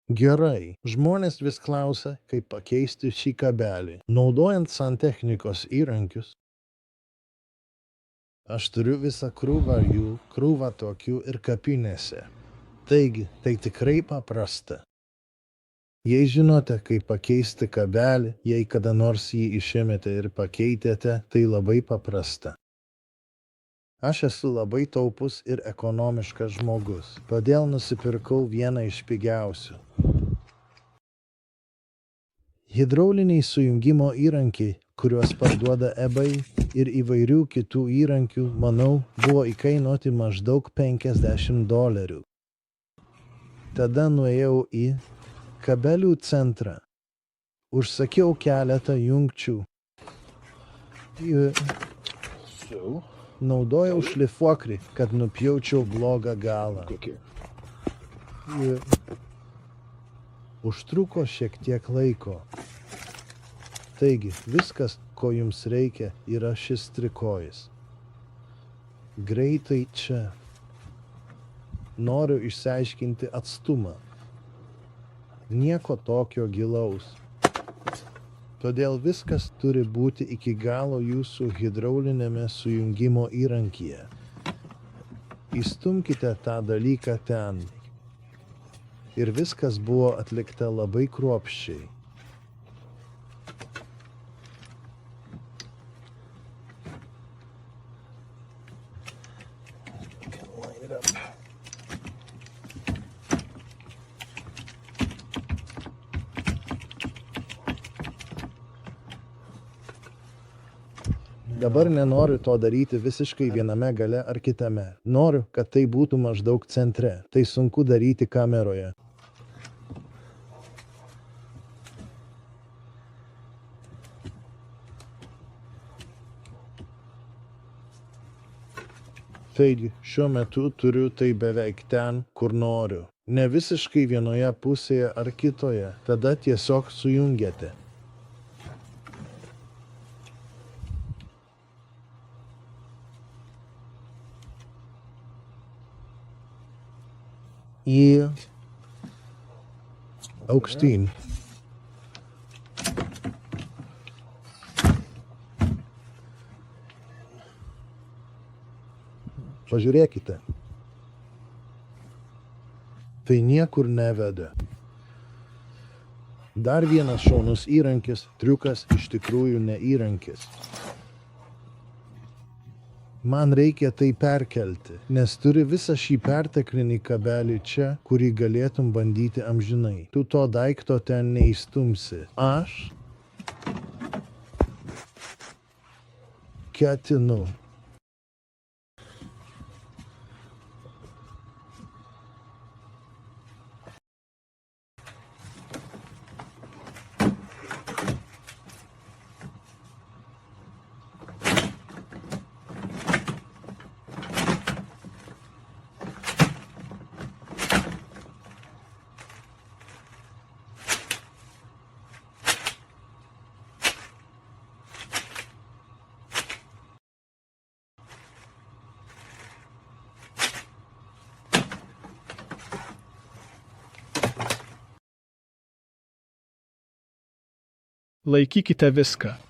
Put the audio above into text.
Gerai, žmonės vis klausia, kaip pakeisti šį kabelį, naudojant santechnikos įrankius. Aš turiu visą krūvą jų, krūvą tokių ir kapinėse. Taigi, tai tikrai paprasta. Jei žinote, kaip pakeisti kabelį, jei kada nors jį išėmėte ir pakeitėte, tai labai paprasta. Aš esu labai taupus ir ekonomiškas žmogus, todėl nusipirkau vieną iš pigiausių. Hidrauliniai sujungimo įrankiai, kuriuos parduoda eBay ir įvairių kitų įrankių, manau, buvo įkainuoti maždaug $50. Tada nuėjau į kabelių centrą. Užsakiau keletą jungčių. Naudojau šlifuoklį, kad nupjaučiau blogą galą. Užtruko šiek tiek laiko. Taigi, viskas, ko jums reikia, yra šis trikojis. Greitai čia. Noriu išsiaiškinti atstumą. Nieko tokio gilaus. Todėl viskas turi būti iki galo jūsų hidraulinėme sujungimo įrankyje. Įstumkite tą dalyką ten. Ir viskas buvo atlikta labai kruopščiai. Dabar nenoriu to daryti visiškai viename gale ar kitame. Noriu, kad tai būtų maždaug centre. Tai sunku daryti kameroje. Taigi, šiuo metu turiu tai beveik ten, kur noriu. Ne visiškai vienoje pusėje ar kitoje. Tada tiesiog sujungiate. Į aukštyn. Pažiūrėkite. Tai niekur neveda. Dar vienas šaunus įrankis, triukas iš tikrųjų ne įrankis. Man reikia tai perkelti, nes turi visą šį perteklinį kabelį čia, kurį galėtum bandyti amžinai. Tu to daikto ten neįstumsi. Aš ketinu. Laikykite viską.